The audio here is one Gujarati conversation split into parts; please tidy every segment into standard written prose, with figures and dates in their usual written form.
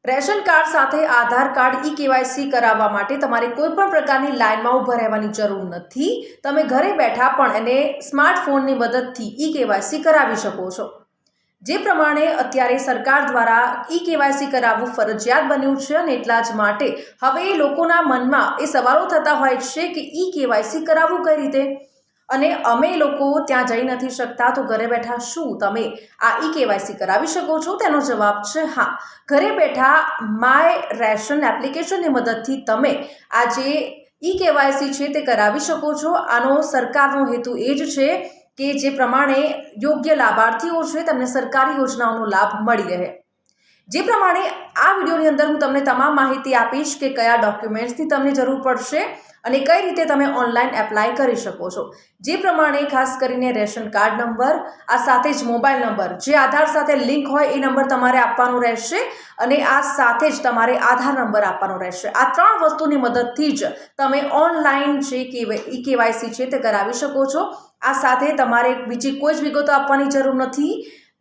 રેશન કાર્ડ સાથે આધાર કાર્ડ ઈ-કેવાયસી કરાવવા માટે તમારે કોઈ પણ પ્રકારની લાઇનમાં ઊભા રહેવાની જરૂર નથી। તમે ઘરે બેઠા પણ એને સ્માર્ટફોનની મદદથી ઈ-કેવાયસી કરાવી શકો છો। જે પ્રમાણે અત્યારે સરકાર દ્વારા ઈ-કેવાયસી કરાવવું ફરજિયાત બન્યું છે અને એટલા જ માટે હવે લોકોના મનમાં એ સવાલો થતા હોય છે કે ઈ-કેવાયસી કરાવવું કઈ રીતે અને અમે લોકો ત્યાં જઈ નથી શકતા, તો ઘરે બેઠા શું તમે આ ઈ-કેવાયસી કરાવી શકો છો? તેનો જવાબ છે હા। ઘરે બેઠા માય રેશન એપ્લિકેશનની મદદથી તમે આ જે ઈ-કેવાયસી છે તે કરાવી શકો છો। આનો સરકારનો હેતુ એ જ છે કે જે પ્રમાણે યોગ્ય લાભાર્થીઓ છે તેમને સરકારી યોજનાઓનો લાભ મળી રહે। જે પ્રમાણે આ વિડીયોની અંદર હું તમને તમામ માહિતી આપીશ કે કયા ડોક્યુમેન્ટ્સની તમને જરૂર પડશે અને કઈ રીતે તમે ઓનલાઈન એપ્લાય કરી શકો છો। જે પ્રમાણે ખાસ કરીને રેશન કાર્ડ નંબર, આ સાથે જ મોબાઈલ નંબર જે આધાર સાથે લિંક હોય એ નંબર તમારે આપવાનો રહેશે અને આ સાથે જ તમારે આધાર નંબર આપવાનો રહેશે। આ ત્રણ વસ્તુની મદદથી જ તમે ઓનલાઈન જે ઈ-કેવાયસી છે તે કરાવી શકો છો। આ સાથે તમારે બીજી કોઈ જ વિગતો આપવાની જરૂર નથી,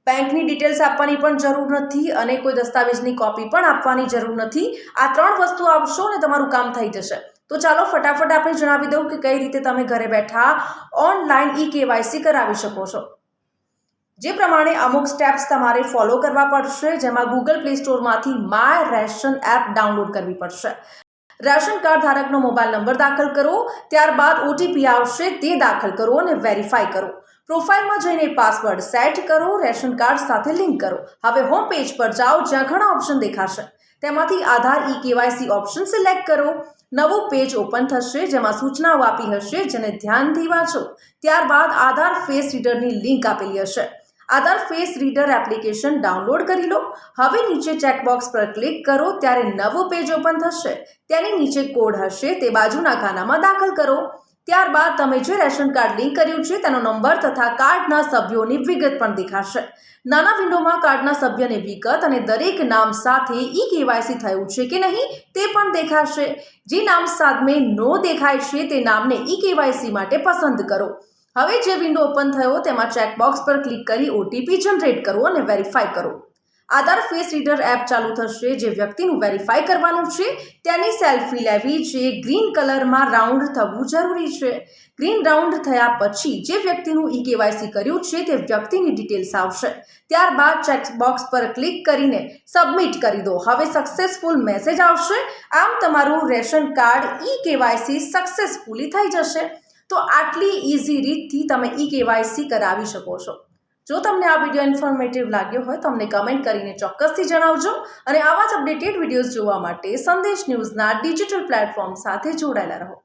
બેંકની ડિટેલ્સ આપવાની પણ જરૂર નથી અને કોઈ દસ્તાવેજની કોપી પણ આપવાની જરૂર નથી। આ ત્રણ વસ્તુ આપશો ને તમારું કામ થઈ જશે। તો ચાલો ફટાફટ આપણે જણાવી દઉં કે કઈ રીતે તમે ઘરે બેઠા ઓનલાઈન ઈ-કેવાયસી કરાવી શકો છો। જે પ્રમાણે અમુક સ્ટેપ્સ તમારે ફોલો કરવા પડશે, જેમાં ગૂગલ પ્લે સ્ટોરમાંથી માય રેશન એપ ડાઉનલોડ કરવી પડશે। રેશન કાર્ડ ધારકનો મોબાઈલ નંબર દાખલ કરો, ત્યારબાદ ઓટીપી આવશે તે દાખલ કરો અને વેરીફાઈ કરો। પ્રોફાઇલમાં જઈને પાસવર્ડ સેટ કરો, રેશન કાર્ડ સાથે લિંક કરો। હવે હોમ પેજ પર જાઓ, જ્યાં ઘણા ઓપ્શન દેખાશે, તેમાંથી આધાર ઈ-કેવાયસી ઓપ્શન સિલેક્ટ કરો। નવું પેજ ઓપન થશે, જેમાં સૂચનાઓ આપી હશે, જેને ધ્યાનથી વાંચો। ત્યારબાદ આધાર ફેસ રીડરની લિંક આપેલી હશે। આધાર ફેસ રીડર એપ્લિકેશન ડાઉનલોડ કરી લો। હવે નીચે ચેકબોક્સ પર ક્લિક કરો, ત્યારે નવું પેજ ઓપન થશે। તેની નીચે કોડ હશે, તે બાજુના ખાનામાં દાખલ કરો। ત્યારબાદ તમે જે રેશન કાર્ડ લિંક કર્યું છે તેનો નંબર તથા કાર્ડના સભ્યોની વિગત પણ દેખાશે। નાના વિન્ડોમાં કાર્ડના સભ્યની વિગત અને દરેક નામ સાથે ઈ-કેવાયસી થયું છે કે નહીં તે પણ દેખાશે। જે નામ સામે નો દેખાય છે તે નામને ઈ-કેવાયસી માટે પસંદ કરો। હવે જે વિન્ડો ઓપન થયો તેમાં ચેકબોક્સ પર ક્લિક કરી ઓટીપી જનરેટ કરો અને વેરીફાઈ કરો। આધાર ફેસ રીડર એપ ચાલુ થશે। જે વ્યક્તિનું વેરીફાઈ કરવાનું છે તેની સેલ્ફી લેવી છે। ગ્રીન કલરમાં રાઉન્ડ થવું જરૂરી છે। ગ્રીન રાઉન્ડ થયા પછી જે વ્યક્તિનું ઈ-કેવાયસી કર્યું છે તે વ્યક્તિની ડિટેલ્સ આવશે। ત્યારબાદ ચેકબોક્સ પર ક્લિક કરીને સબમિટ કરી દો। હવે સક્સેસફુલ મેસેજ આવશે। આમ તમારું રેશન કાર્ડ ઈ-કેવાયસી સક્સેસફુલી થઈ જશે। તો આટલી ઇઝી રીતથી તમે ઈ-કેવાયસી કરાવી શકો છો। જો તમને આ વિડીયો ઇન્ફોર્મેટિવ લાગ્યો હોય તો અમને કમેન્ટ કરીને ચોક્કસથી જણાવજો અને આવા જ અપડેટેડ વિડીયોઝ જોવા માટે સંદેશ ન્યૂઝના ડિજિટલ પ્લેટફોર્મ સાથે જોડાયેલા રહો।